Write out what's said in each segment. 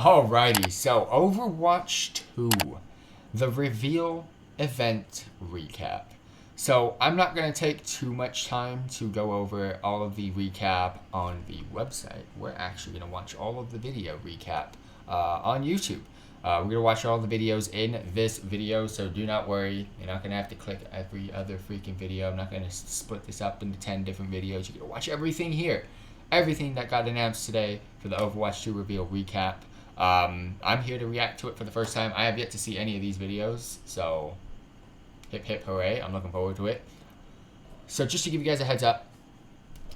Alrighty, so Overwatch 2, the reveal event recap. So I'm not going to take too much time to go over all of the recap on the website. We're actually going to watch all of the video recap on YouTube. We're going to watch all the videos in this video, so do not worry. You're not going to have to click every other freaking video. I'm not going to split this up into 10 different videos. You're going to watch everything here. Everything that got announced today for the Overwatch 2 reveal recap. I'm here to react to it for the first time. I have yet to see any of these videos, so hip hip hooray. I'm looking forward to it. So just to give you guys a heads up,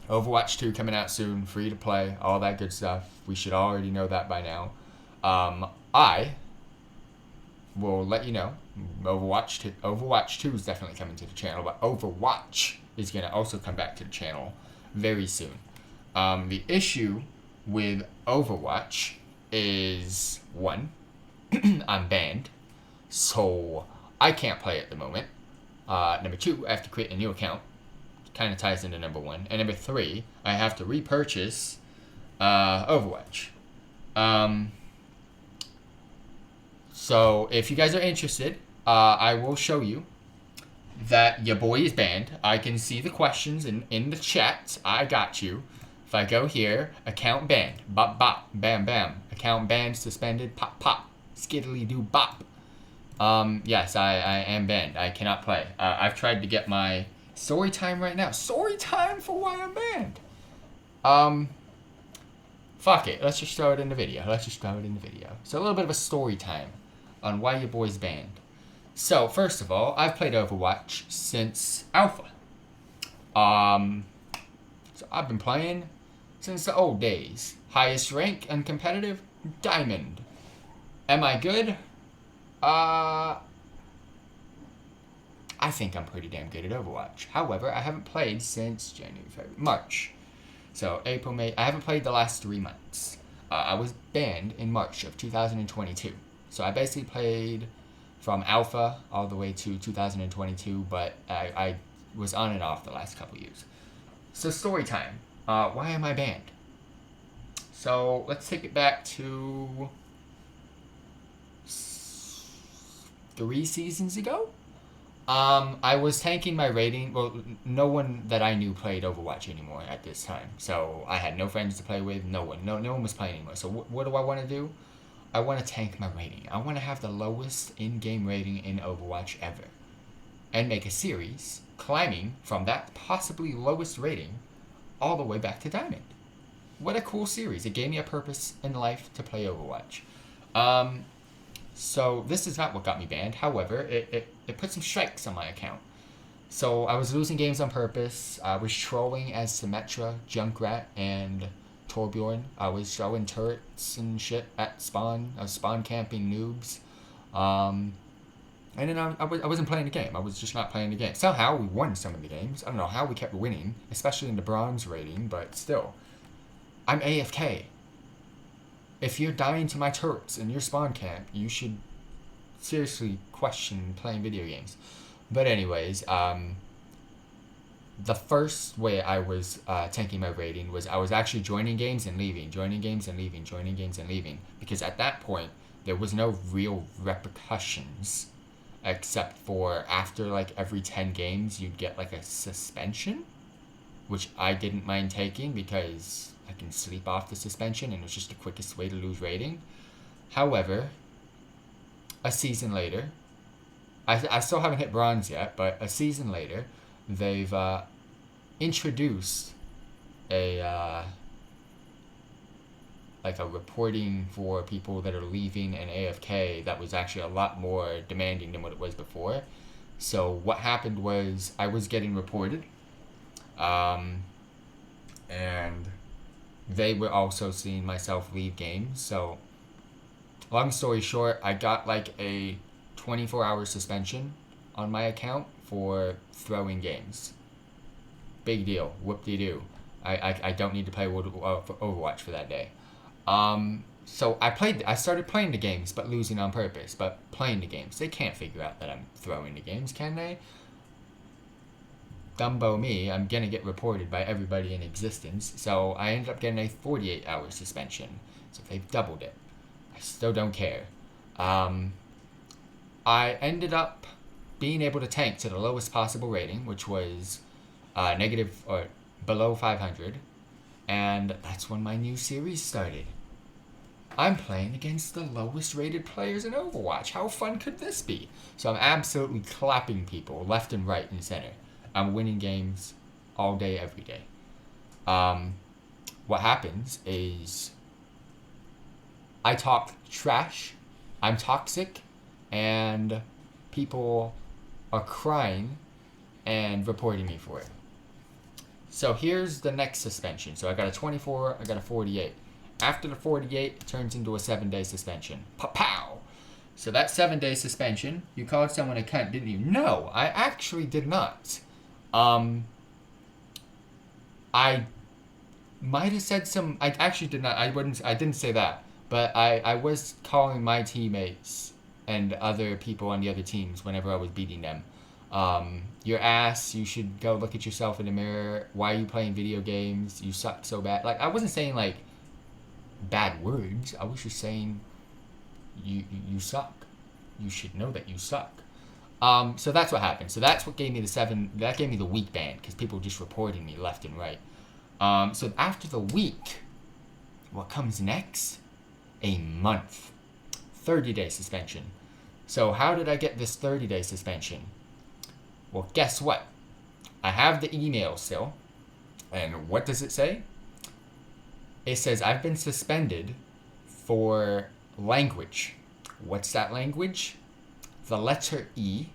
Overwatch 2 coming out soon, free to play, all that good stuff. We should already know that by now. I will let you know, Overwatch 2 is definitely coming to the channel, but Overwatch is going to also come back to the channel very soon. The issue with Overwatch is, one, I'm banned, so I can't play at the moment. Number two, I have to create a new account. Kind of ties into number one. And number three, I have to repurchase Overwatch. So if you guys are interested, I will show you that your boy is banned. I can see the questions in the chat. I got you. If I go here, account banned, bop bop, bam bam, account banned, suspended, pop pop, skiddly doo bop. Yes, I am banned. I cannot play. I've tried to get my story time right now. Story time for why I'm banned. Fuck it. Let's just throw it in the video. So a little bit of a story time on why your boy's banned. So first of all, I've played Overwatch since Alpha. So I've been playing since the old days. Highest rank and competitive, Diamond. Am I good? I think I'm pretty damn good at Overwatch. However, I haven't played since January, February, March. So April, May, I haven't played the last 3 months. I was banned in March of 2022. So I basically played from Alpha all the way to 2022, but I was on and off the last couple years. So story time. Why am I banned? So let's take it back to 3 seasons ago. I was tanking my rating. Well, no one that I knew played Overwatch anymore at this time. So I had no friends to play with. No one was playing anymore. So what do I want to do? I want to tank my rating. I want to have the lowest in-game rating in Overwatch ever. And make a series climbing from that possibly lowest rating all the way back to Diamond. What a cool series. It gave me a purpose in life to play Overwatch. So this is not what got me banned. However, it put some strikes on my account. So I was losing games on purpose. I was trolling as Symmetra, Junkrat, and Torbjorn. I was throwing turrets and shit at spawn. I was spawn camping noobs. And then I wasn't playing the game. I was just not playing the game. Somehow we won some of the games. I don't know how we kept winning, especially in the bronze rating, but still. I'm AFK. If you're dying to my turrets in your spawn camp, you should seriously question playing video games. But anyways, the first way I was tanking my rating was I was actually joining games and leaving, because at that point, there was no real repercussions, except for after like every 10 games, you'd get like a suspension, which I didn't mind taking because I can sleep off the suspension and it was just the quickest way to lose rating. However, a season later, I still haven't hit bronze yet, but a season later, they've introduced a like a reporting for people that are leaving an AFK that was actually a lot more demanding than what it was before. So what happened was I was getting reported, and they were also seeing myself leave games. So long story short, I got like a 24-hour suspension on my account for throwing games. Big deal. Whoop-de-doo. I don't need to play Overwatch for that day. So I started playing the games, but losing on purpose. But playing the games. They can't figure out that I'm throwing the games, can they? Dumbo me, I'm gonna get reported by everybody in existence. So I ended up getting a 48-hour suspension. So they've doubled it. I still don't care. I ended up being able to tank to the lowest possible rating, which was negative or below 500, and that's when my new series started. I'm playing against the lowest rated players in Overwatch. How fun could this be? So I'm absolutely clapping people left and right and center. I'm winning games all day, every day. What happens is I talk trash, I'm toxic, and people are crying and reporting me for it. So here's the next suspension. So I got a 24, I got a 48. After the 48, it turns into a 7-day suspension. Pow! So that 7-day suspension, you called someone a cunt, didn't you? No, I actually did not. I might have said some. I actually did not. I didn't say that. But I was calling my teammates and other people on the other teams whenever I was beating them. Your ass, you should go look at yourself in the mirror. Why are you playing video games? You suck so bad. Like, I wasn't saying, like, bad words. I was just saying, you suck. You should know that you suck. So that's what happened. So that's what gave me that gave me the week ban, because people were just reporting me left and right. So after the week, what comes next? A month. 30-day suspension. So how did I get this 30-day suspension? Well, guess what? I have the email still. And what does it say? It says I've been suspended for language. What's that language? The letter E,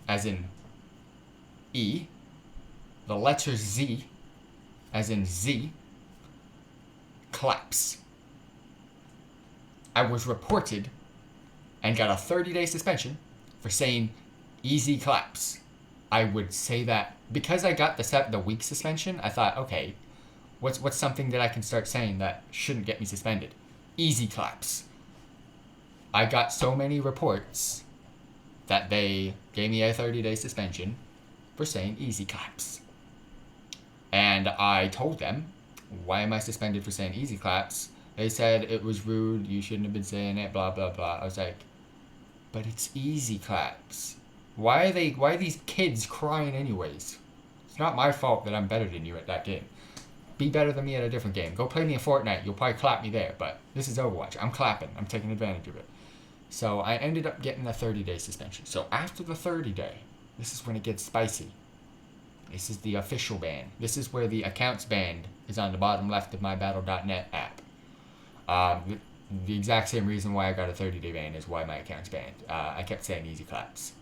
as in E. The letter Z, as in Z. Claps. I was reported and got a 30-day suspension for saying easy claps. I would say that because I got the week suspension, I thought, okay, what's something that I can start saying that shouldn't get me suspended? Easy claps. I got so many reports that they gave me a 30-day suspension for saying easy claps. And I told them, why am I suspended for saying easy claps? They said it was rude, you shouldn't have been saying it, blah, blah, blah. I was like, but it's easy claps. Why are these kids crying anyways? It's not my fault that I'm better than you at that game. Be better than me at a different game. Go play me in Fortnite, you'll probably clap me there, but this is Overwatch. I'm clapping, I'm taking advantage of it. So I ended up getting a 30-day suspension. So after the 30-day, this is when it gets spicy. This is the official ban. This is where the accounts banned is on the bottom left of my Battle.net app. The exact same reason why I got a 30-day ban is why my account's banned. I kept saying easy claps.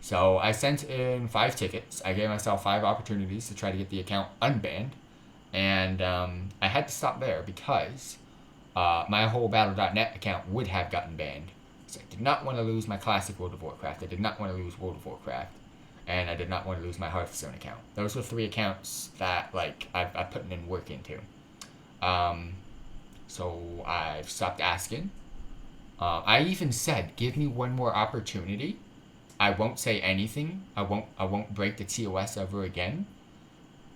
So I sent in 5 tickets. I gave myself 5 opportunities to try to get the account unbanned. And I had to stop there because my whole Battle.net account would have gotten banned. So I did not want to lose my classic World of Warcraft. I did not want to lose World of Warcraft. And I did not want to lose my Hearthstone account. Those were 3 accounts that I put in work into. So I've stopped asking. I even said, give me one more opportunity. I won't say anything. I won't break the TOS ever again.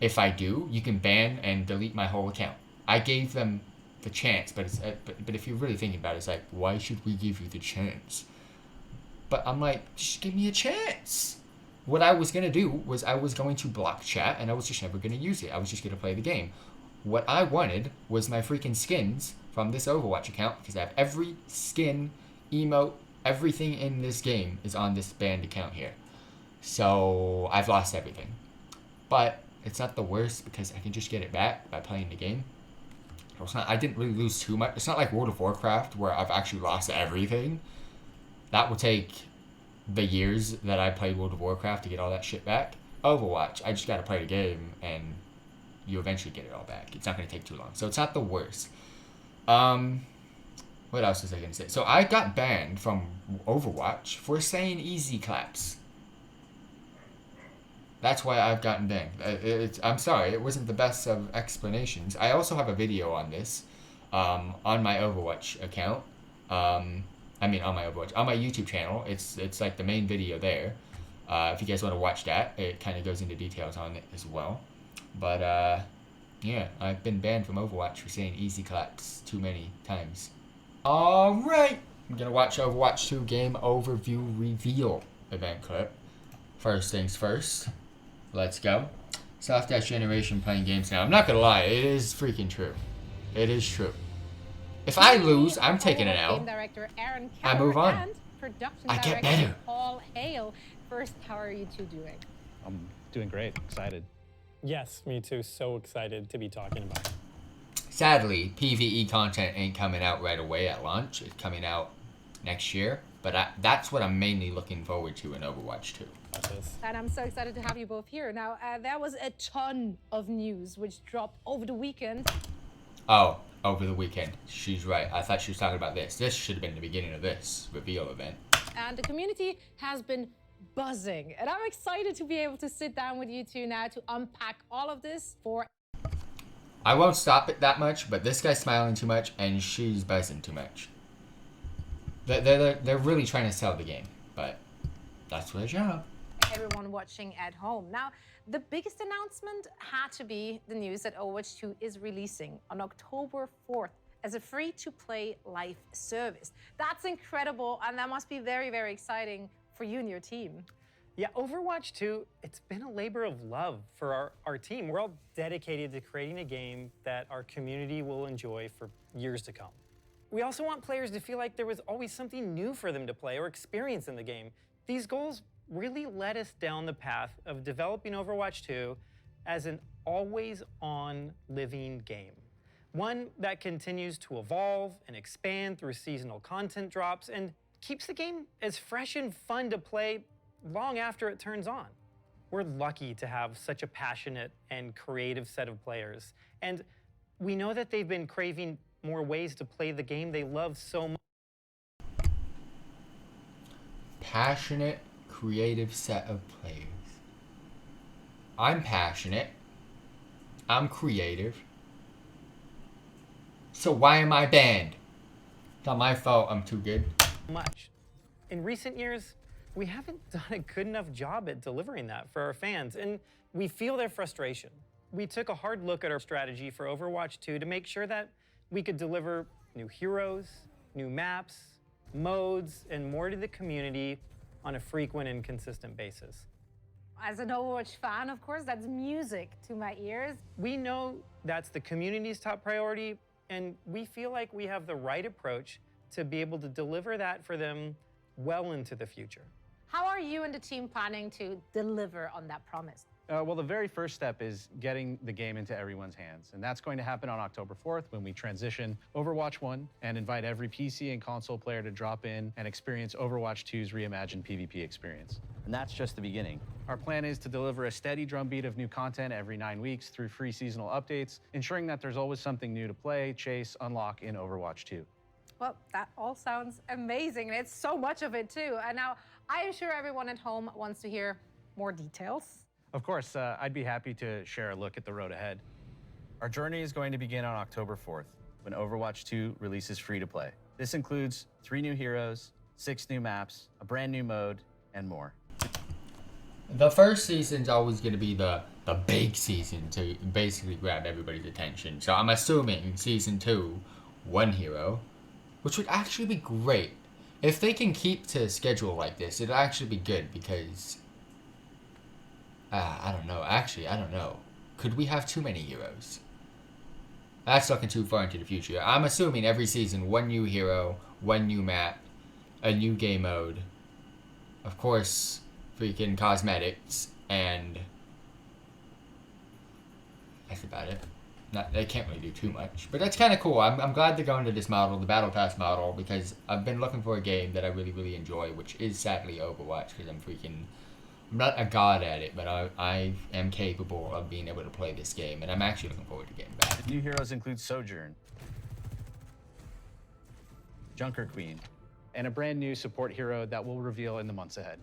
If I do, you can ban and delete my whole account. I gave them the chance, but if you're really thinking about it, it's like, why should we give you the chance? But I'm like, just give me a chance. What I was gonna do was I was going to block chat, and I was just never gonna use it. I was just gonna play the game. What I wanted was my freaking skins from this Overwatch account, because I have every skin, emote, everything in this game is on this banned account here. So I've lost everything. But it's not the worst because I can just get it back by playing the game. I didn't really lose too much. It's not like World of Warcraft where I've actually lost everything. That will take the years that I played World of Warcraft to get all that shit back. Overwatch, I just gotta play the game and you eventually get it all back. It's not gonna take too long. So it's not the worst. What else was I gonna say? So I got banned from Overwatch for saying easy claps. That's why I've gotten banned. I'm sorry, it wasn't the best of explanations. I also have a video on this, on my Overwatch account. On my YouTube channel. It's like the main video there. If you guys want to watch that, it kind of goes into details on it as well. But yeah, I've been banned from Overwatch for saying easy claps too many times. Alright, I'm gonna watch Overwatch 2 game overview reveal event clip. First things first, let's go. Soft Dash Generation playing games now. I'm not gonna lie, it is freaking true. It is true. If I lose, I'm taking an L. I move on. I get better. Paul Hale. First, how are you two doing? I'm doing great. Excited. Yes, me too. So excited to be talking about it. Sadly, PvE content ain't coming out right away at launch. It's coming out next year. But that's what I'm mainly looking forward to in Overwatch 2. And I'm so excited to have you both here. Now, there was a ton of news which dropped over the weekend. Oh, over the weekend. She's right. I thought she was talking about this. This should have been the beginning of this reveal event. And the community has been buzzing. And I'm excited to be able to sit down with you two now to unpack all of this for... I won't stop it that much, but this guy's smiling too much and she's buzzing too much. They're really trying to sell the game, but that's their job. Everyone watching at home. Now, the biggest announcement had to be the news that Overwatch 2 is releasing on October 4th as a free-to-play live service. That's incredible, and that must be very, very exciting for you and your team. Yeah, Overwatch 2, it's been a labor of love for our team. We're all dedicated to creating a game that our community will enjoy for years to come. We also want players to feel like there was always something new for them to play or experience in the game. These goals really led us down the path of developing Overwatch 2 as an always-on living game. One that continues to evolve and expand through seasonal content drops and keeps the game as fresh and fun to play long after it turns on. We're lucky to have such a passionate and creative set of players, and we know that they've been craving more ways to play the game they love so much. Passionate, creative set of players. I'm passionate. I'm creative. So why am I banned? It's not my fault I'm too good. Much. In recent years, we haven't done a good enough job at delivering that for our fans, and we feel their frustration. We took a hard look at our strategy for Overwatch 2 to make sure that we could deliver new heroes, new maps, modes, and more to the community on a frequent and consistent basis. As an Overwatch fan, of course, that's music to my ears. We know that's the community's top priority, and we feel like we have the right approach to be able to deliver that for them well into the future. How are you and the team planning to deliver on that promise? Well, the very first step is getting the game into everyone's hands, and that's going to happen on October 4th when we transition Overwatch 1 and invite every PC and console player to drop in and experience Overwatch 2's reimagined PvP experience. And that's just the beginning. Our plan is to deliver a steady drumbeat of new content every 9 weeks through free seasonal updates, ensuring that there's always something new to play, chase, unlock in Overwatch 2. Well, that all sounds amazing, and it's so much of it too. And now, I am sure everyone at home wants to hear more details. Of course, I'd be happy to share a look at the road ahead. Our journey is going to begin on October 4th, when Overwatch 2 releases free-to-play. This includes 3 new heroes, 6 new maps, a brand new mode, and more. The first season's always going to be the big season to basically grab everybody's attention. So I'm assuming season 2, 1 hero, which would actually be great. If they can keep to a schedule like this, it'll actually be good because... I don't know. Actually, I don't know. Could we have too many heroes? That's looking too far into the future. I'm assuming every season, 1 new hero, 1 new map, a new game mode. Of course, freaking cosmetics, and... that's about it. They can't really do too much. But that's kind of cool. I'm glad they're going to this model, the Battle Pass model, because I've been looking for a game that I really, really enjoy, which is sadly Overwatch, because I'm not a god at it, but I am capable of being able to play this game, and I'm actually looking forward to getting back. The new heroes include Sojourn, Junker Queen, and a brand new support hero that we'll reveal in the months ahead.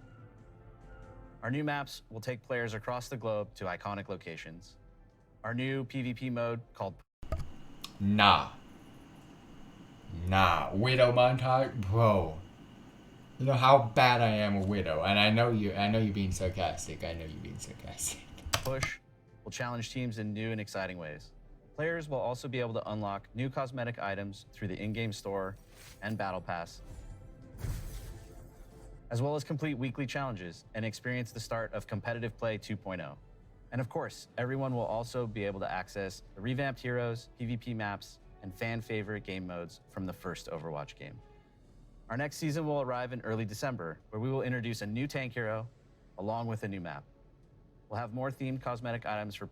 Our new maps will take players across the globe to iconic locations. Our new PvP mode called... Nah. Widow montage? Bro. You know how bad I am a Widow, and I know you're being sarcastic. Push will challenge teams in new and exciting ways. Players will also be able to unlock new cosmetic items through the in-game store and Battle Pass, as well as complete weekly challenges and experience the start of Competitive Play 2.0. And of course, everyone will also be able to access the revamped heroes, PvP maps, and fan favorite game modes from the first Overwatch game. Our next season will arrive in early December, where we will introduce a new tank hero along with a new map. We'll have more themed cosmetic items for...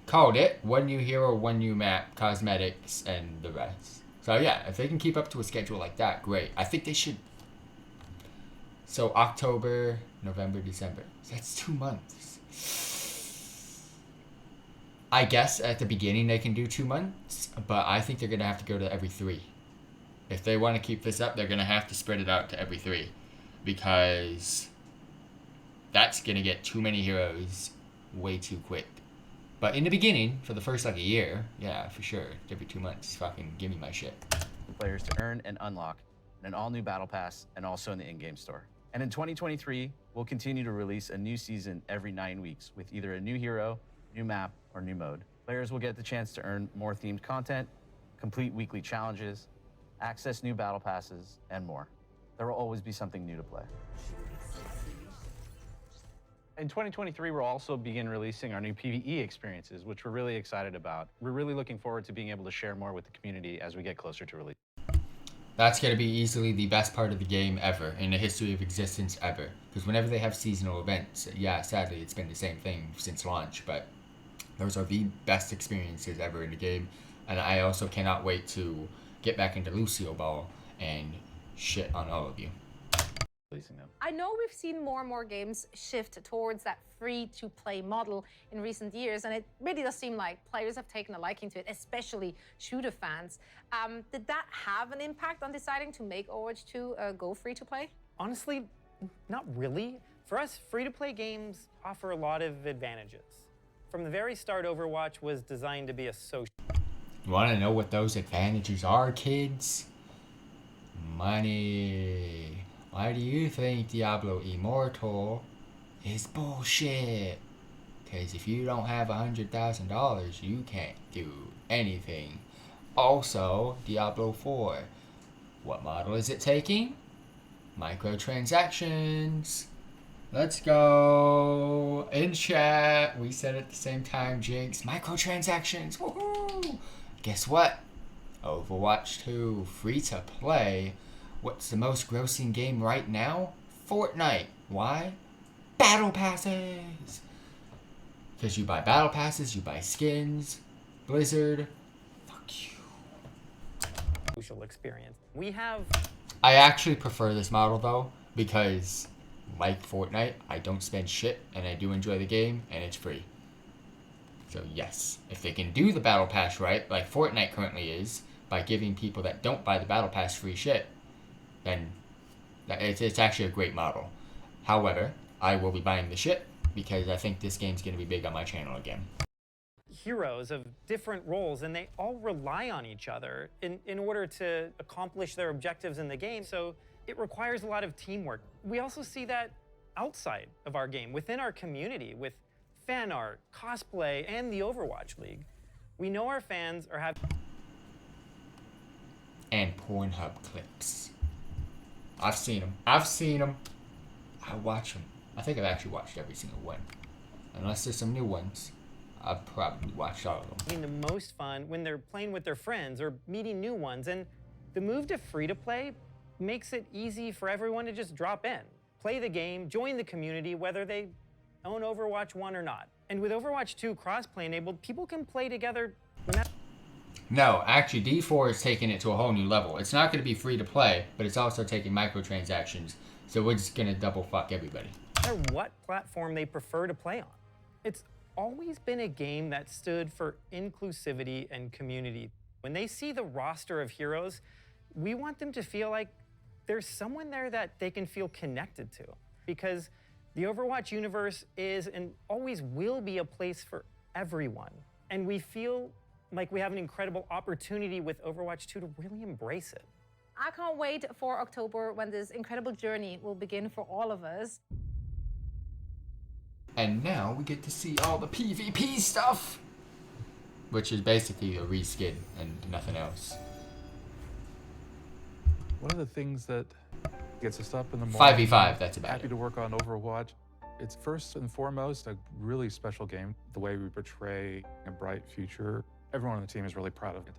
Called it. One new hero, one new map, cosmetics, and the rest. So yeah, if they can keep up to a schedule like that, great. I think they should... So October, November, December. That's 2 months. I guess at the beginning they can do 2 months, but I think they're going to have to go to every 3. If they want to keep this up, they're going to have to spread it out to every 3. Because that's going to get too many heroes way too quick. But in the beginning, for the first like a year, yeah, for sure. Every 2 months, fucking give me my shit. Players to earn and unlock in an all-new Battle Pass and also in the in-game store. And in 2023, we'll continue to release a new season every 9 weeks with either a new hero, new map, or new mode. Players will get the chance to earn more themed content, complete weekly challenges, access new battle passes, and more. There will always be something new to play. In 2023, we'll also begin releasing our new PvE experiences, which we're really excited about. We're really looking forward to being able to share more with the community as we get closer to release. That's going to be easily the best part of the game ever, in the history of existence ever. Because whenever they have seasonal events, yeah, sadly it's been the same thing since launch, but those are the best experiences ever in the game. And I also cannot wait to get back into Lucio Ball and shit on all of you. Them. I know we've seen more and more games shift towards that free-to-play model in recent years, and it really does seem like players have taken a liking to it, especially shooter fans. Did that have an impact on deciding to make Overwatch 2 go free-to-play? Honestly, not really. For us, free-to-play games offer a lot of advantages. From the very start, Overwatch was designed to be a social... You want to know what those advantages are, kids? Money. Why do you think Diablo Immortal is bullshit? Because if you don't have $100,000, you can't do anything. Also, Diablo 4. What model is it taking? Microtransactions. Let's go. In chat, we said at the same time, Jinx. Microtransactions. Woohoo! Guess what? Overwatch 2 free to play. What's the most grossing game right now? Fortnite. Why? Battle passes. Because you buy battle passes, you buy skins. Blizzard. Fuck you. social experience. We have... I actually prefer this model though, because like Fortnite, I don't spend shit and I do enjoy the game and it's free. So yes, if they can do the battle pass right, like Fortnite currently is, by giving people that don't buy the battle pass free shit, then it's actually a great model. However, I will be buying the shit because I think this game's going to be big on my channel again. Heroes of different roles, and they all rely on each other in order to accomplish their objectives in the game, so it requires a lot of teamwork. We also see that outside of our game, within our community, with fan art, cosplay, and the Overwatch League. We know our fans are having... And Pornhub clips. I've seen them. I watch them. I think I've actually watched every single one. Unless there's some new ones, I've probably watched all of them. Having the most fun when they're playing with their friends or meeting new ones, and the move to free-to-play makes it easy for everyone to just drop in, play the game, join the community, whether they own Overwatch 1 or not. And with Overwatch 2 crossplay enabled, people can play together no matter... No, actually, D4 is taking it to a whole new level. It's not going to be free to play, but it's also taking microtransactions, so it's going to double fuck everybody. No matter what platform they prefer to play on. It's always been a game that stood for inclusivity and community. When they see the roster of heroes, we want them to feel like there's someone there that they can feel connected to. Because the Overwatch universe is and always will be a place for everyone. And we feel like we have an incredible opportunity with Overwatch 2 to really embrace it. I can't wait for October when this incredible journey will begin for all of us. And now we get to see all the PvP stuff, which is basically a reskin and nothing else. One of the things that gets us up in the morning, 5v5, that's about happy it. to work on Overwatch. It's first and foremost a really special game. The way we portray a bright future, everyone on the team is really proud of it.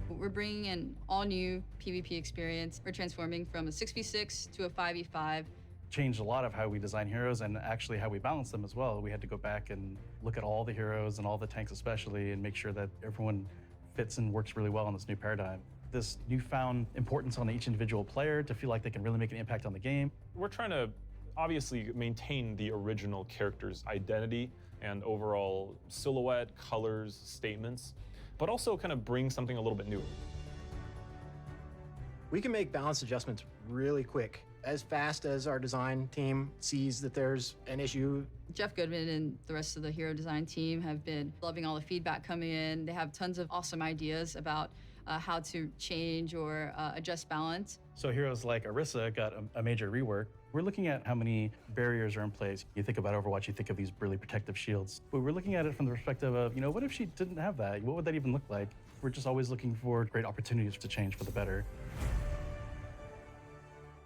We're bringing an all-new PvP experience. We're transforming from a 6v6 to a 5v5. Changed a lot of how we design heroes and actually how we balance them as well. We had to go back and look at all the heroes and all the tanks especially and make sure that everyone fits and works really well in this new paradigm. This newfound importance on each individual player to feel like they can really make an impact on the game. We're trying to obviously maintain the original character's identity and overall silhouette, colors, statements, but also kind of bring something a little bit new. We can make balance adjustments really quick, as fast as our design team sees that there's an issue. Jeff Goodman and the rest of the hero design team have been loving all the feedback coming in. They have tons of awesome ideas about how to change or adjust balance. So heroes like Orisa got a major rework. We're looking at how many barriers are in place. You think about Overwatch, you think of these really protective shields. But we're looking at it from the perspective of, what if she didn't have that? What would that even look like? We're just always looking for great opportunities to change for the better.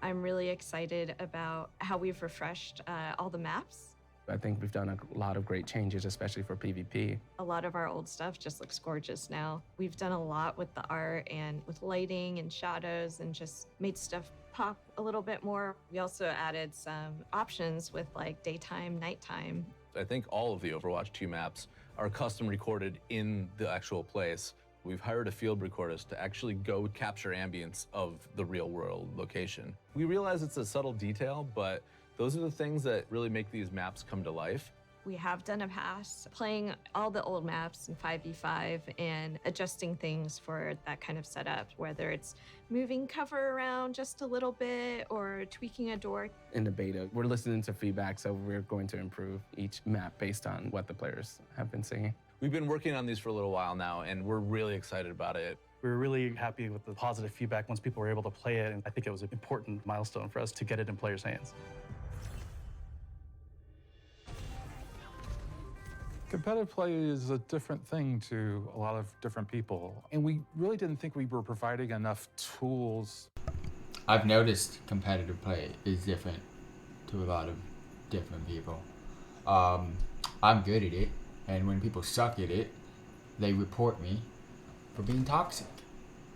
I'm really excited about how we've refreshed all the maps. I think we've done a lot of great changes, especially for PvP. A lot of our old stuff just looks gorgeous now. We've done a lot with the art and with lighting and shadows and just made stuff pop a little bit more. We also added some options with like daytime, nighttime. I think all of the Overwatch 2 maps are custom recorded in the actual place. We've hired a field recordist to actually go capture ambience of the real world location. We realize it's a subtle detail, but those are the things that really make these maps come to life. We have done a pass playing all the old maps in 5v5 and adjusting things for that kind of setup, whether it's moving cover around just a little bit or tweaking a door. In the beta, we're listening to feedback, so we're going to improve each map based on what the players have been saying. We've been working on these for a little while now, and we're really excited about it. We were really happy with the positive feedback once people were able to play it, and I think it was an important milestone for us to get it in players' hands. Competitive play is a different thing to a lot of different people, and we really didn't think we were providing enough tools. I've noticed competitive play is different to a lot of different people. I'm good at it, and when people suck at it, they report me for being toxic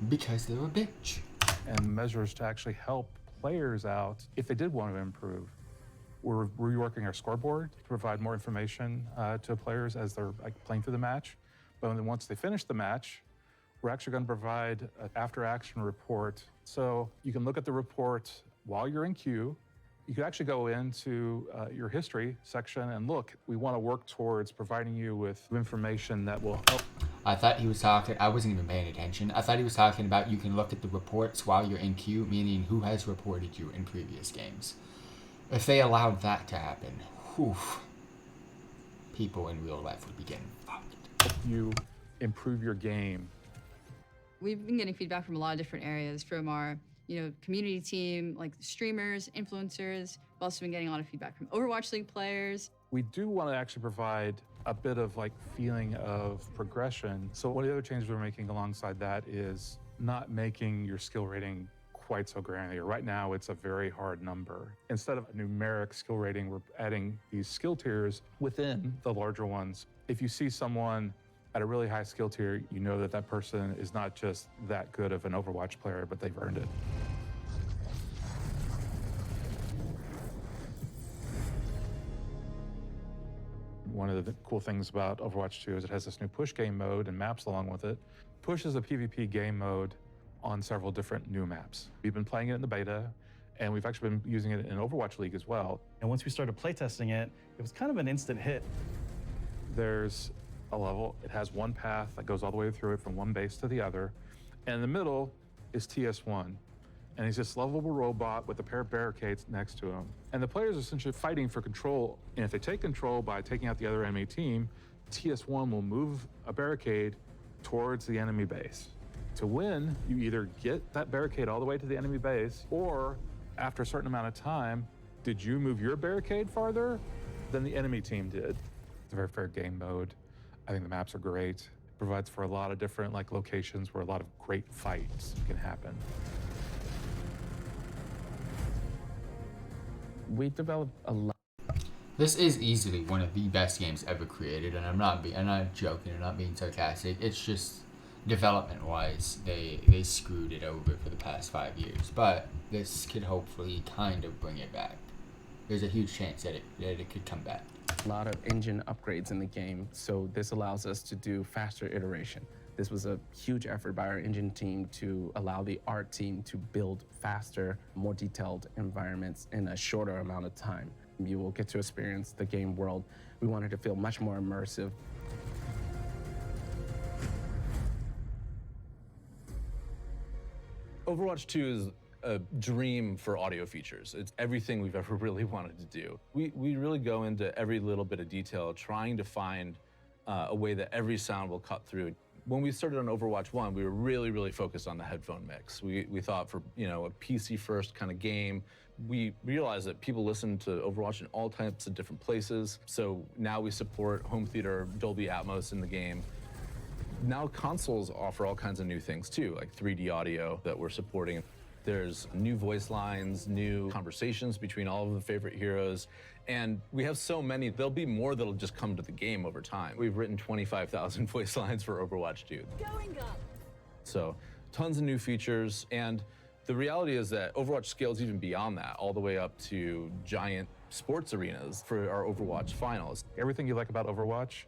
because they're a bitch. And measures to actually help players out if they did want to improve. We're reworking our scoreboard to provide more information to players as they're playing through the match. But then once they finish the match, we're actually going to provide an after-action report. So you can look at the report while you're in queue. You can actually go into your history section and look. We want to work towards providing you with information that will help. I thought he was talking, I wasn't even paying attention. I thought he was talking about you can look at the reports while you're in queue, meaning who has reported you in previous games. If they allowed that to happen, whew, people in real life would be getting fucked. You improve your game. We've been getting feedback from a lot of different areas, from our community team, like streamers, influencers. We've also been getting a lot of feedback from Overwatch League players. We do want to actually provide a bit of feeling of progression. So one of the other changes we're making alongside that is not making your skill rating quite so granular. Right now, it's a very hard number. Instead of a numeric skill rating, we're adding these skill tiers within the larger ones. If you see someone at a really high skill tier, you know that that person is not just that good of an Overwatch player, but they've earned it. One of the cool things about Overwatch 2 is it has this new push game mode and maps along with it. Push is a PvP game mode on several different new maps. We've been playing it in the beta, and we've actually been using it in Overwatch League as well. And once we started playtesting it, it was kind of an instant hit. There's a level, it has one path that goes all the way through it from one base to the other, and in the middle is TS1. And he's this lovable robot with a pair of barricades next to him. And the players are essentially fighting for control, and if they take control by taking out the other enemy team, TS1 will move a barricade towards the enemy base. To win, you either get that barricade all the way to the enemy base, or after a certain amount of time, did you move your barricade farther than the enemy team did? It's a very fair game mode. I think the maps are great. Provides for a lot of different locations where a lot of great fights can happen. We developed a lot. This is easily one of the best games ever created, and I'm not joking, I'm not being sarcastic. It's just development-wise, they screwed it over for the past 5 years. But this could hopefully kind of bring it back. There's a huge chance that it could come back. A lot of engine upgrades in the game, so this allows us to do faster iteration. This was a huge effort by our engine team to allow the art team to build faster, more detailed environments in a shorter amount of time. You will get to experience the game world. We wanted to feel much more immersive. Overwatch 2 is a dream for audio features. It's everything we've ever really wanted to do. We really go into every little bit of detail trying to find a way that every sound will cut through. When we started on Overwatch 1, we were really focused on the headphone mix. We thought for a PC first kind of game, we realized that people listen to Overwatch in all types of different places. So now we support home theater, Dolby Atmos in the game. Now consoles offer all kinds of new things too, like 3D audio that we're supporting. There's new voice lines, new conversations between all of the favorite heroes, and we have so many, there'll be more that'll just come to the game over time. We've written 25,000 voice lines for Overwatch 2. Going up. So tons of new features, and the reality is that Overwatch scales even beyond that, all the way up to giant sports arenas for our Overwatch finals. Everything you like about Overwatch,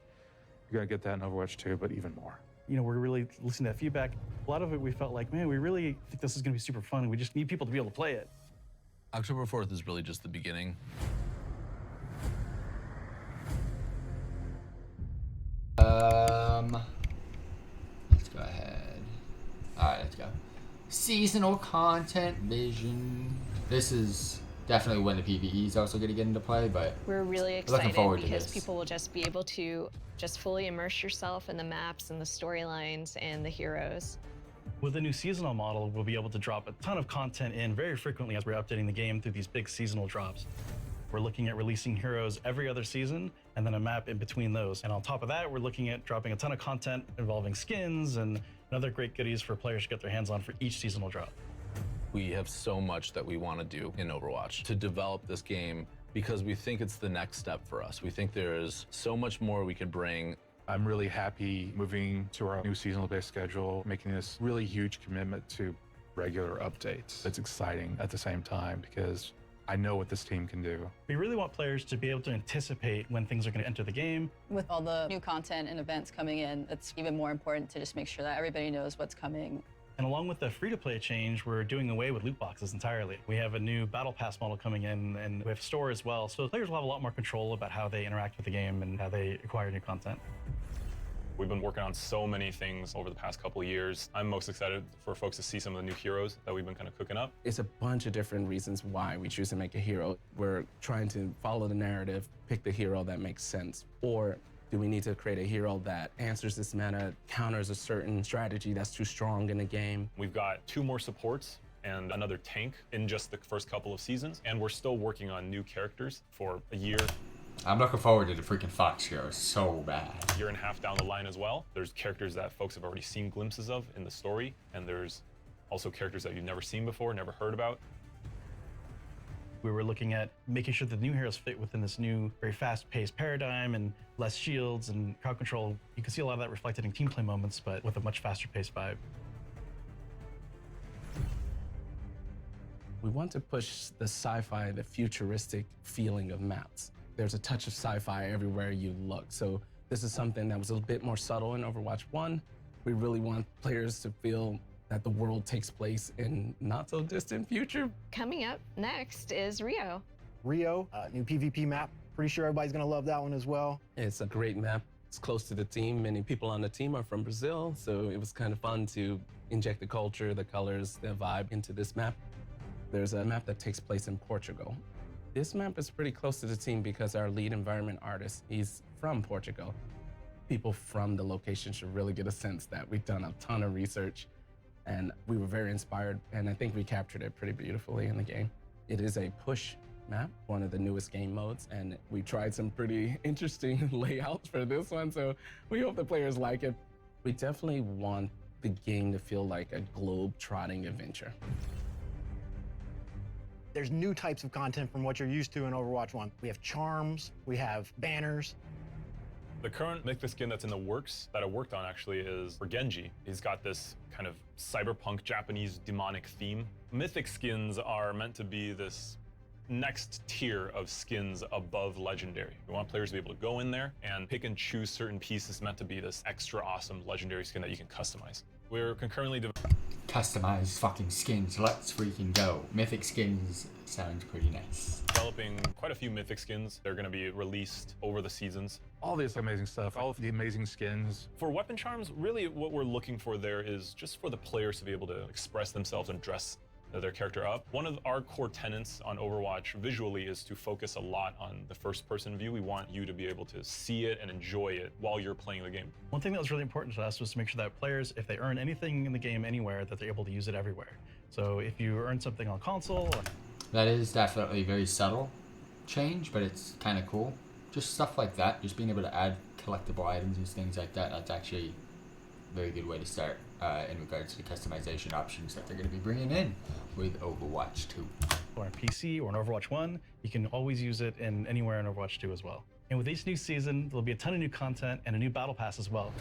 you're gonna get that in Overwatch 2, but even more. We're really listening to that feedback. A lot of it we felt like, man, we really think this is gonna be super fun, and we just need people to be able to play it. October 4th is really just the beginning. Let's go ahead. Alright, let's go. Seasonal content vision. This is definitely when the PvE is also going to get into play, but We're really looking excited forward to because this. people will just be able to just fully immerse yourself in the maps and the storylines and the heroes. With the new seasonal model, we'll be able to drop a ton of content in very frequently as we're updating the game through these big seasonal drops. We're looking at releasing heroes every other season and then a map in between those. And on top of that, we're looking at dropping a ton of content involving skins and other great goodies for players to get their hands on for each seasonal drop. We have so much that we want to do in Overwatch to develop this game because we think it's the next step for us. We think there is so much more we can bring. I'm really happy moving to our new seasonal-based schedule, making this really huge commitment to regular updates. It's exciting at the same time because I know what this team can do. We really want players to be able to anticipate when things are going to enter the game. With all the new content and events coming in, it's even more important to just make sure that everybody knows what's coming. And along with the free-to-play change, we're doing away with loot boxes entirely. We have a new Battle Pass model coming in, and we have store as well. So players will have a lot more control about how they interact with the game and how they acquire new content. We've been working on so many things over the past couple of years. I'm most excited for folks to see some of the new heroes that we've been kind of cooking up. It's a bunch of different reasons why we choose to make a hero. We're trying to follow the narrative, pick the hero that makes sense. Or do we need to create a hero that answers this meta, counters a certain strategy that's too strong in the game? We've got 2 more supports and another tank in just the first couple of seasons, and we're still working on new characters for a year. I'm looking forward to the freaking Fox hero so bad. A year and a half down the line as well. There's characters that folks have already seen glimpses of in the story, and there's also characters that you've never seen before, never heard about. We were looking at making sure the new heroes fit within this new, very fast-paced paradigm and less shields and crowd control. You can see a lot of that reflected in team play moments, but with a much faster-paced vibe. We want to push the sci-fi, the futuristic feeling of maps. There's a touch of sci-fi everywhere you look. So this is something that was a little bit more subtle in Overwatch 1. We really want players to feel that the world takes place in not so distant future. Coming up next is Rio. Rio, new PvP map. Pretty sure everybody's gonna love that one as well. It's a great map. It's close to the team. Many people on the team are from Brazil, so it was kind of fun to inject the culture, the colors, the vibe into this map. There's a map that takes place in Portugal. This map is pretty close to the team because our lead environment artist, he's from Portugal. People from the location should really get a sense that we've done a ton of research and we were very inspired, and I think we captured it pretty beautifully in the game. It is a push map, one of the newest game modes, and we tried some pretty interesting layouts for this one, so we hope the players like it. We definitely want the game to feel like a globe-trotting adventure. There's new types of content from what you're used to in Overwatch 1. We have charms, we have banners. The current mythic skin that's in the works that I worked on actually is for Genji. He's got this kind of cyberpunk Japanese demonic theme. Mythic skins are meant to be this next tier of skins above legendary. We want players to be able to go in there and pick and choose certain pieces meant to be this extra awesome legendary skin that you can customize. We're concurrently Customized fucking skins, let's freaking go. Mythic skins sounds pretty nice. developing quite a few mythic skins. They're going to be released over the seasons. All this amazing stuff, all of the amazing skins. For weapon charms, really what we're looking for there is just for the players to be able to express themselves and dress their character up. One of our core tenets on Overwatch visually is to focus a lot on the first person view. We want you to be able to see it and enjoy it while you're playing the game. One thing that was really important to us was to make sure that players, if they earn anything in the game anywhere, that they're able to use it everywhere. So if you earn something on console... That is definitely a very subtle change, but it's kind of cool. Just stuff like that, just being able to add collectible items and things like that, that's actually a very good way to start in regards to the customization options that they're going to be bringing in with Overwatch 2. Or on PC or on Overwatch 1, you can always use it in anywhere in Overwatch 2 as well. And with each new season, there'll be a ton of new content and a new battle pass as well.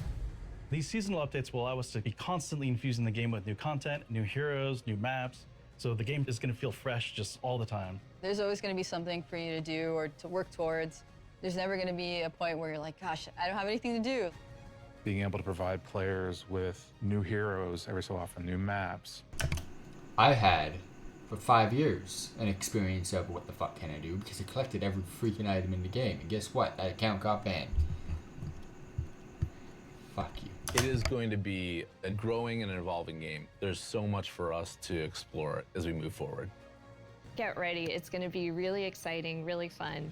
These seasonal updates will allow us to be constantly infusing the game with new content, new heroes, new maps, so the game is going to feel fresh just all the time. There's always going to be something for you to do or to work towards. There's never going to be a point where you're like, gosh, I don't have anything to do. Being able to provide players with new heroes every so often, new maps. I had, for 5 years, an experience of what the fuck can I do, because I collected every freaking item in the game, and guess what? That account got banned. Fuck you. It is going to be a growing and evolving game. There's so much for us to explore as we move forward. Get ready, it's going to be really exciting, really fun.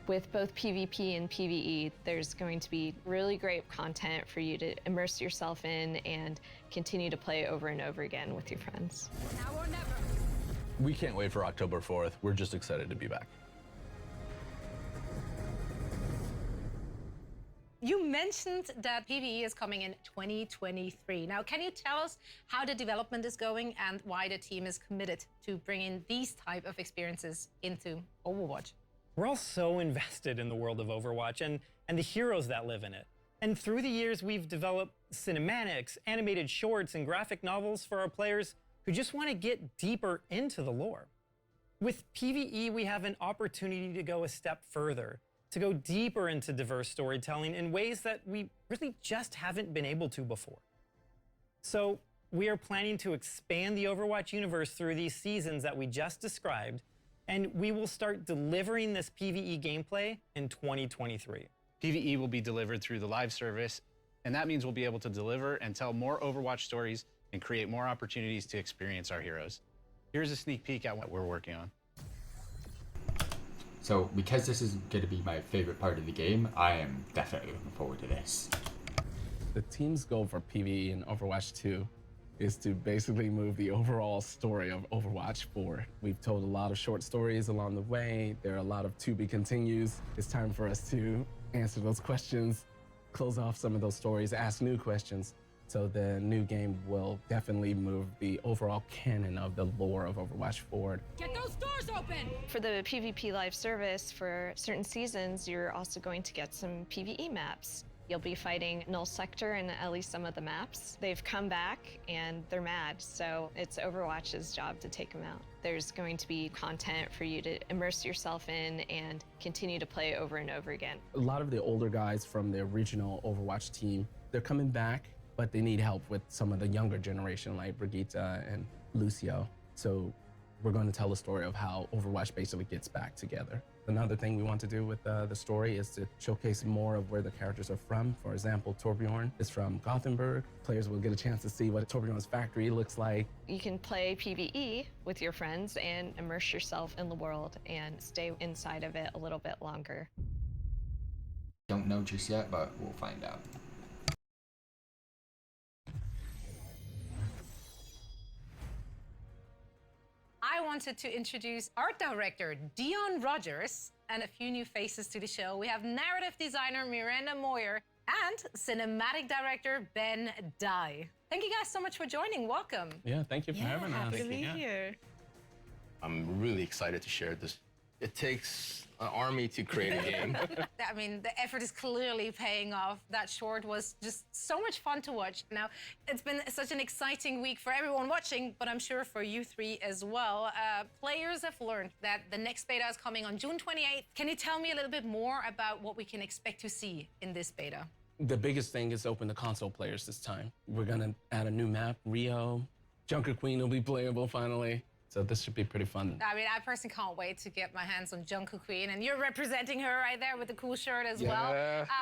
With both PvP and PvE, there's going to be really great content for you to immerse yourself in and continue to play over and over again with your friends. Now or never. We can't wait for October 4th. We're just excited to be back. You mentioned that PvE is coming in 2023. Now, can you tell us how the development is going and why the team is committed to bringing these type of experiences into Overwatch? We're all so invested in the world of Overwatch and the heroes that live in it. And through the years, we've developed cinematics, animated shorts, and graphic novels for our players who just want to get deeper into the lore. With PvE, we have an opportunity to go a step further, to go deeper into diverse storytelling in ways that we really just haven't been able to before. So we are planning to expand the Overwatch universe through these seasons that we just described, and we will start delivering this PvE gameplay in 2023. PvE will be delivered through the live service, and that means we'll be able to deliver and tell more Overwatch stories and create more opportunities to experience our heroes. Here's a sneak peek at what we're working on. So, because this is going to be my favorite part of the game, I am definitely looking forward to this. The team's goal for PvE in Overwatch 2 is to basically move the overall story of Overwatch forward. We've told a lot of short stories along the way. There are a lot of to be continues. It's time for us to answer those questions, close off some of those stories, ask new questions. So the new game will definitely move the overall canon of the lore of Overwatch forward. Get those doors open! For the PvP live service, for certain seasons, you're also going to get some PvE maps. You'll be fighting Null Sector in at least some of the maps. They've come back and they're mad, so it's Overwatch's job to take them out. There's going to be content for you to immerse yourself in and continue to play over and over again. A lot of the older guys from the original Overwatch team, they're coming back, but they need help with some of the younger generation like Brigitte and Lucio. So we're going to tell the story of how Overwatch basically gets back together. Another thing we want to do with the story is to showcase more of where the characters are from. For example, Torbjorn is from Gothenburg. Players will get a chance to see what Torbjorn's factory looks like. You can play PvE with your friends and immerse yourself in the world and stay inside of it a little bit longer. Don't know just yet, but we'll find out. I wanted to introduce art director Dion Rogers and a few new faces to the show. We have narrative designer Miranda Moyer and cinematic director Ben Dye. Thank you guys so much for joining. Welcome. Yeah, thank you for having us. Happy to be here. I'm really excited to share this. It takes an army to create a game. I mean, the effort is clearly paying off. That short was just so much fun to watch. Now, it's been such an exciting week for everyone watching, but I'm sure for you three as well. Players have learned that the next beta is coming on June 28th. Can you tell me a little bit more about what we can expect to see in this beta? The biggest thing is open to console players this time. We're gonna add a new map, Rio. Junker Queen will be playable finally. So this should be pretty fun. I mean, I personally can't wait to get my hands on Junker Queen, and you're representing her right there with the cool shirt as well.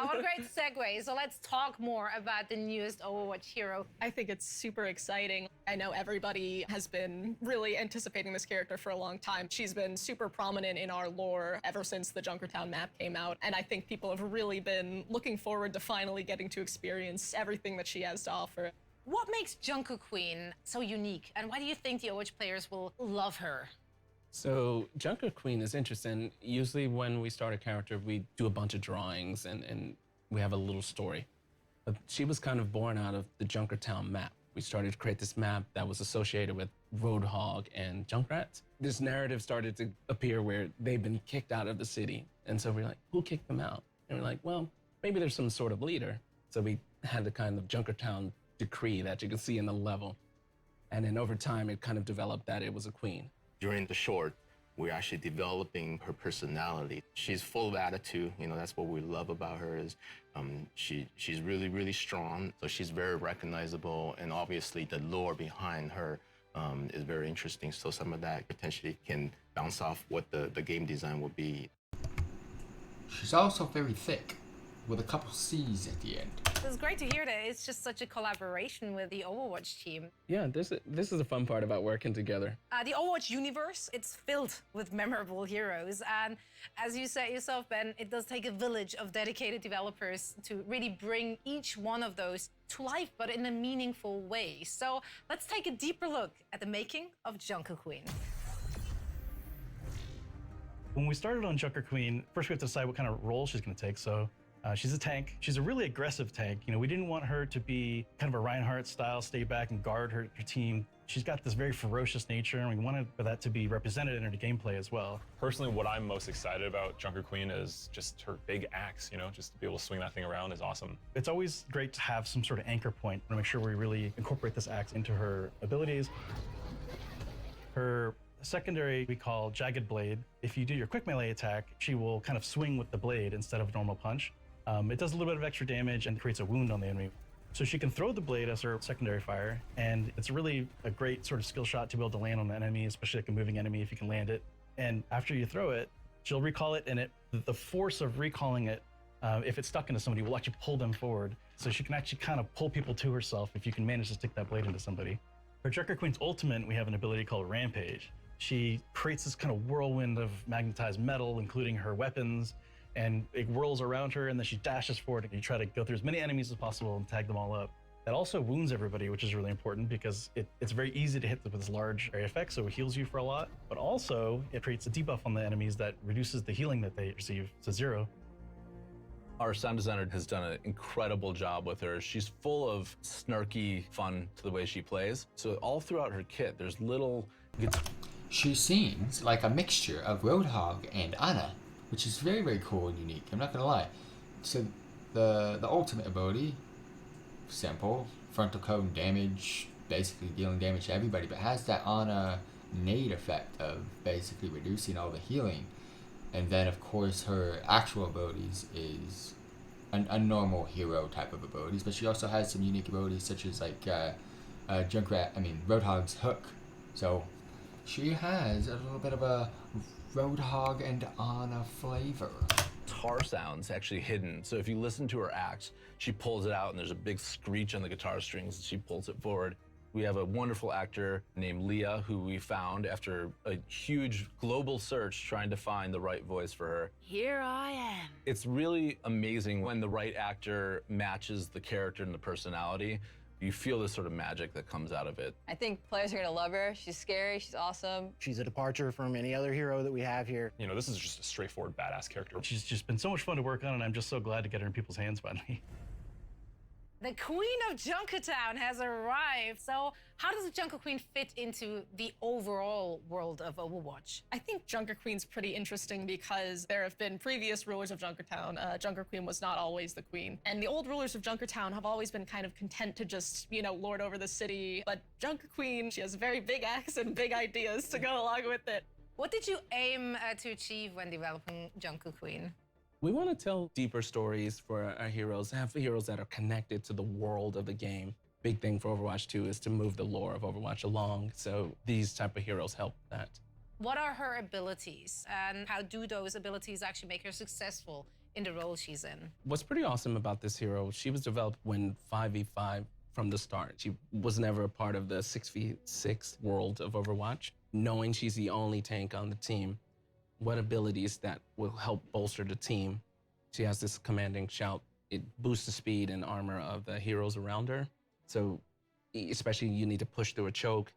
What a great segue. So let's talk more about the newest Overwatch hero. I think it's super exciting. I know everybody has been really anticipating this character for a long time. She's been super prominent in our lore ever since the Junkertown map came out, and I think people have really been looking forward to finally getting to experience everything that she has to offer. What makes Junker Queen so unique, and why do you think the Overwatch players will love her? So Junker Queen is interesting. Usually when we start a character, we do a bunch of drawings and we have a little story. But she was kind of born out of the Junkertown map. We started to create this map that was associated with Roadhog and Junkrats. This narrative started to appear where they've been kicked out of the city. And so we're like, who kicked them out? And we're like, well, maybe there's some sort of leader. So we had the kind of Junkertown decree that you can see in the level. And then over time, it kind of developed that it was a queen. During the short, we're actually developing her personality. She's full of attitude. You know, that's what we love about her is she's really, really strong. So she's very recognizable. And obviously the lore behind her is very interesting. So some of that potentially can bounce off what the game design will be. She's also very thick, with a couple C's at the end. It's great to hear that it's just such a collaboration with the Overwatch team. Yeah, this is the fun part about working together. The Overwatch universe, it's filled with memorable heroes. And as you said yourself, Ben, it does take a village of dedicated developers to really bring each one of those to life, but in a meaningful way. So let's take a deeper look at the making of Junker Queen. When we started on Junker Queen, first we have to decide what kind of role she's going to take. So she's a tank. She's a really aggressive tank. You know, we didn't want her to be kind of a Reinhardt style, stay back and guard her team. She's got this very ferocious nature, and we wanted for that to be represented in her gameplay as well. Personally, what I'm most excited about Junker Queen is just her big axe, you know, just to be able to swing that thing around is awesome. It's always great to have some sort of anchor point to make sure we really incorporate this axe into her abilities. Her secondary we call Jagged Blade. If you do your quick melee attack, she will kind of swing with the blade instead of normal punch. It does a little bit of extra damage and creates a wound on the enemy. So she can throw the blade as her secondary fire, and it's really a great sort of skill shot to be able to land on the enemy, especially like a moving enemy if you can land it. And after you throw it, she'll recall it, and the force of recalling it, if it's stuck into somebody, will actually pull them forward. So she can actually kind of pull people to herself if you can manage to stick that blade into somebody. For Junker Queen's ultimate, we have an ability called Rampage. She creates this kind of whirlwind of magnetized metal, including her weapons, and it whirls around her, and then she dashes forward, and you try to go through as many enemies as possible and tag them all up. That also wounds everybody, which is really important because it's very easy to hit them with this large area effect, so it heals you for a lot, but also it creates a debuff on the enemies that reduces the healing that they receive to 0. Our sound designer has done an incredible job with her. She's full of snarky fun to the way she plays. So all throughout her kit, there's little... She seems like a mixture of Roadhog and Ana, which is very, very cool and unique. I'm not gonna lie. So the ultimate ability, simple, frontal cone damage, basically dealing damage to everybody, but has that Ana nade effect of basically reducing all the healing. And then of course her actual abilities is a normal hero type of abilities, but she also has some unique abilities such as like Roadhog's hook. So she has a little bit of a Roadhog and Ana flavor. Guitar sounds actually hidden. So if you listen to her axe, she pulls it out and there's a big screech on the guitar strings and she pulls it forward. We have a wonderful actor named Leah who we found after a huge global search trying to find the right voice for her. Here I am. It's really amazing when the right actor matches the character and the personality. You feel this sort of magic that comes out of it. I think players are gonna love her. She's scary, she's awesome. She's a departure from any other hero that we have here. You know, this is just a straightforward badass character. She's just been so much fun to work on, and I'm just so glad to get her in people's hands finally. The Queen of Junkertown has arrived. So how does the Junker Queen fit into the overall world of Overwatch? I think Junker Queen's pretty interesting because there have been previous rulers of Junkertown. Junker Queen was not always the queen. And the old rulers of Junkertown have always been kind of content to just, lord over the city. But Junker Queen, she has a very big axe and big ideas to go along with it. What did you aim to achieve when developing Junker Queen? We want to tell deeper stories for our heroes, have heroes that are connected to the world of the game. Big thing for Overwatch 2 is to move the lore of Overwatch along, so these type of heroes help that. What are her abilities, and how do those abilities actually make her successful in the role she's in? What's pretty awesome about this hero, she was developed when 5v5 from the start. She was never a part of the 6v6 world of Overwatch. Knowing she's the only tank on the team, what abilities that will help bolster the team. She has this commanding shout. It boosts the speed and armor of the heroes around her. So especially you need to push through a choke.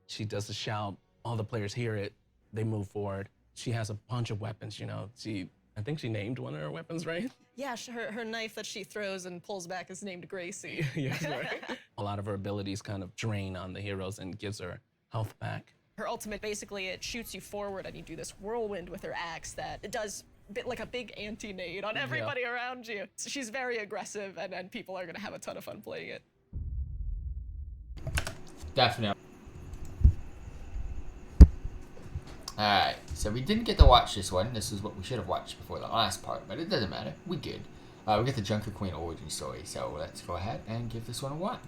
She does the shout, all the players hear it, they move forward. She has a bunch of weapons, I think she named one of her weapons, right? Yeah, her knife that she throws and pulls back is named Gracie. Yes, right. A lot of her abilities kind of drain on the heroes and gives her health back. Her ultimate, basically, it shoots you forward and you do this whirlwind with her axe that it does like a big anti-nade on everybody around you. So she's very aggressive and people are gonna have a ton of fun playing it. Definitely. Alright, so we didn't get to watch this one. This is what we should have watched before the last part, but it doesn't matter. We good. We get the Junker Queen origin story, so let's go ahead and give this one a watch.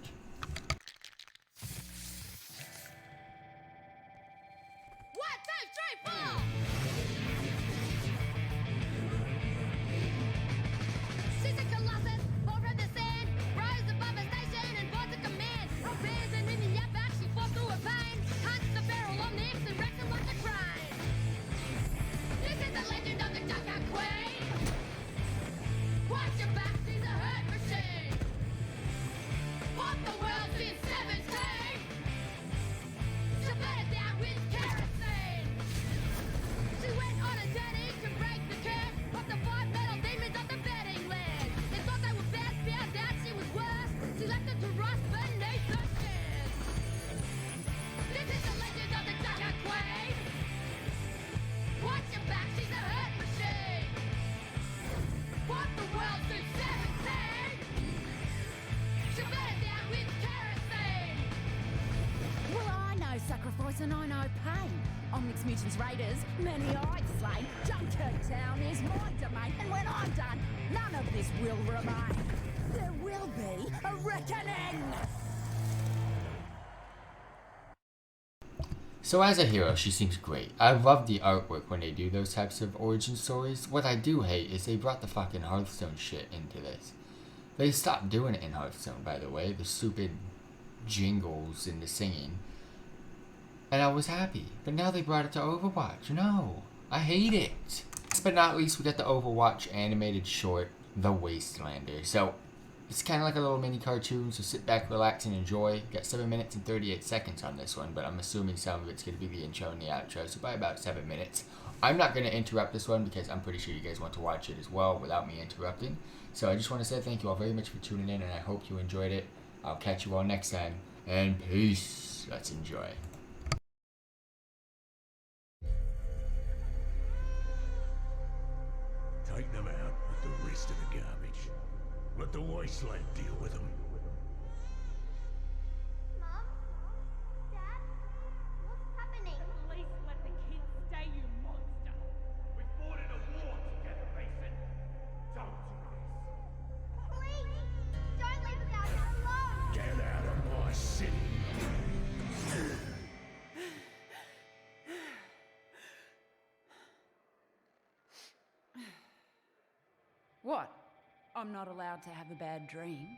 And I know pain. Omnix Mutants Raiders, many I'd slay. Junkertown is my domain, and when I'm done, none of this will remain. There will be a reckoning! So as a hero, she seems great. I love the artwork when they do those types of origin stories. What I do hate is they brought the fucking Hearthstone shit into this. They stopped doing it in Hearthstone, by the way. The stupid jingles and the singing. And I was happy. But now they brought it to Overwatch. No. I hate it. Last but not least, we got the Overwatch animated short, The Wastelander. So, it's kind of like a little mini cartoon, so sit back, relax, and enjoy. Got 7 minutes and 38 seconds on this one, but I'm assuming some of it's going to be the intro and the outro, so by about 7 minutes. I'm not going to interrupt this one because I'm pretty sure you guys want to watch it as well without me interrupting. So I just want to say thank you all very much for tuning in, and I hope you enjoyed it. I'll catch you all next time, and peace. Let's enjoy. Take them out with the rest of the garbage. Let the wasteland deal with them. Mom? Dad? What's happening? Please let the kids stay, you monster. We fought in a war together, Mason. Don't do this. Please! Don't leave us out here alone! Get out of my city. What? I'm not allowed to have a bad dream?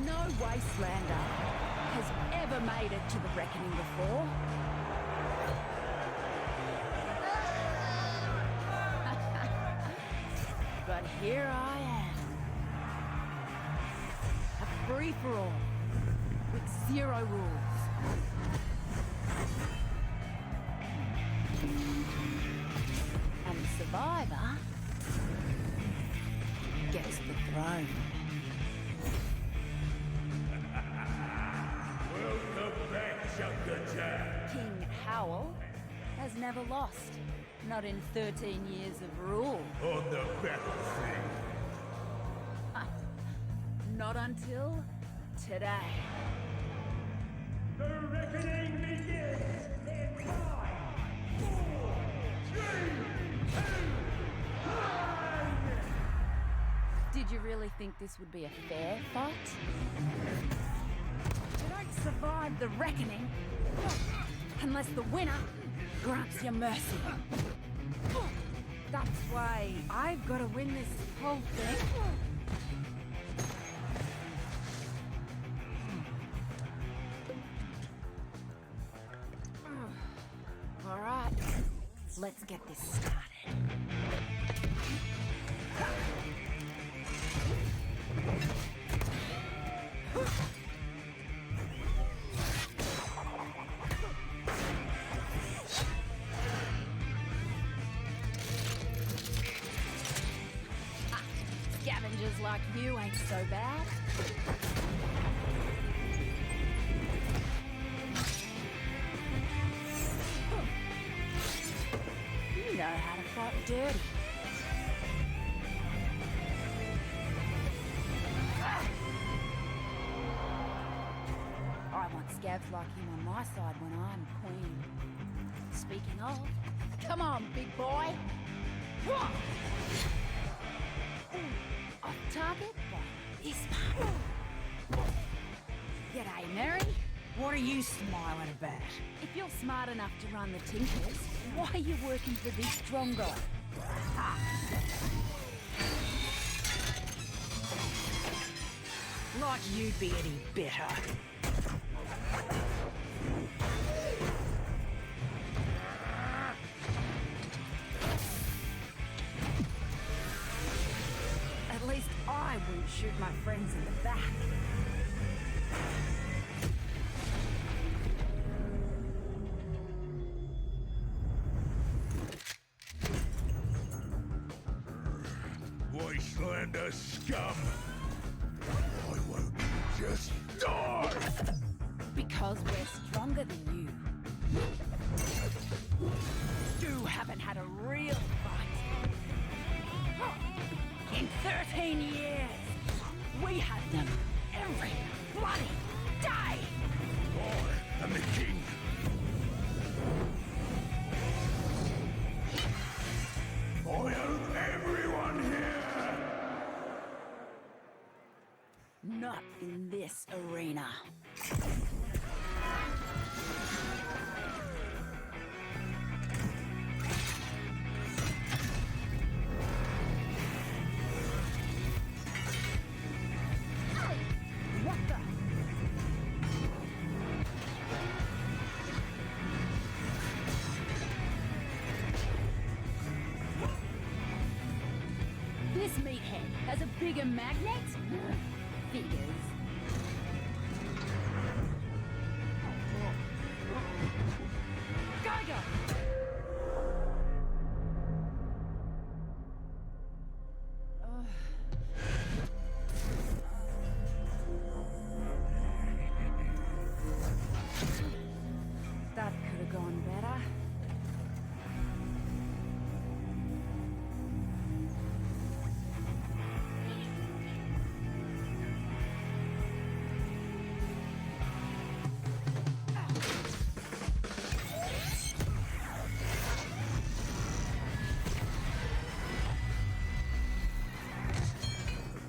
No Wastelander has ever made it to the reckoning before. But here I am. A free-for-all with zero rules. throne. Welcome back, Junkertown. King Howell has never lost. Not in 13 years of rule. On the battlefield. Not until today. The reckoning begins in 5, 4, 3, 2, 1. Did you really think this would be a fair fight? You don't survive the reckoning unless the winner grants you mercy. That's why I've got to win this whole thing. All right, let's get this started. Scavengers like you ain't so bad. You know how to fight dirty. I want scavs like him on my side when I'm queen. Speaking of, come on, big boy. Off target by this much. G'day, Mary. What are you smiling about? If you're smart enough to run the Tinkers, why are you working for this strong guy? Like you'd be any better. At least I wouldn't shoot my friends in the back. Wastelander scum! Why won't you just die? Because we're stronger than you. You haven't had a real fight. In 13 years, we had them every bloody day. I am the king. I own everyone here. Not in this arena. What the? This meathead has a bigger magnet? Figures. Geiger! That could have gone better.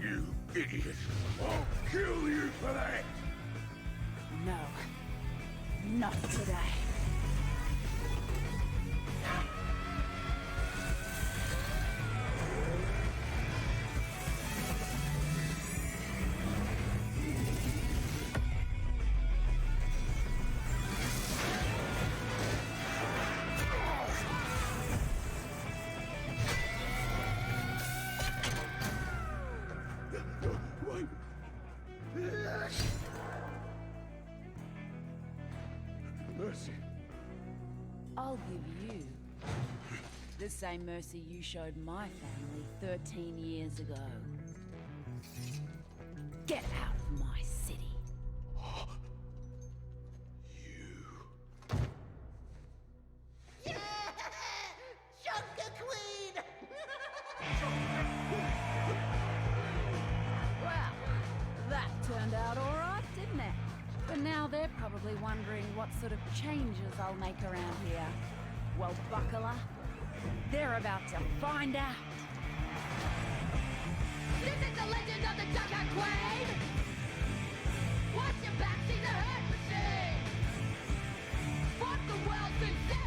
You idiot. I'll kill you for that. No. Not today. Wait. Mercy. I'll give you the same mercy you showed my family 13 years ago. Get out of my city. Junker Queen! Well, that turned out all right, didn't it? But now they're probably wondering what sort of changes I'll make around here. Well, buckle up. They're about to find out. This is the legend of the Junker Queen! Watch your back, she's a hurt machine! What the world's insane!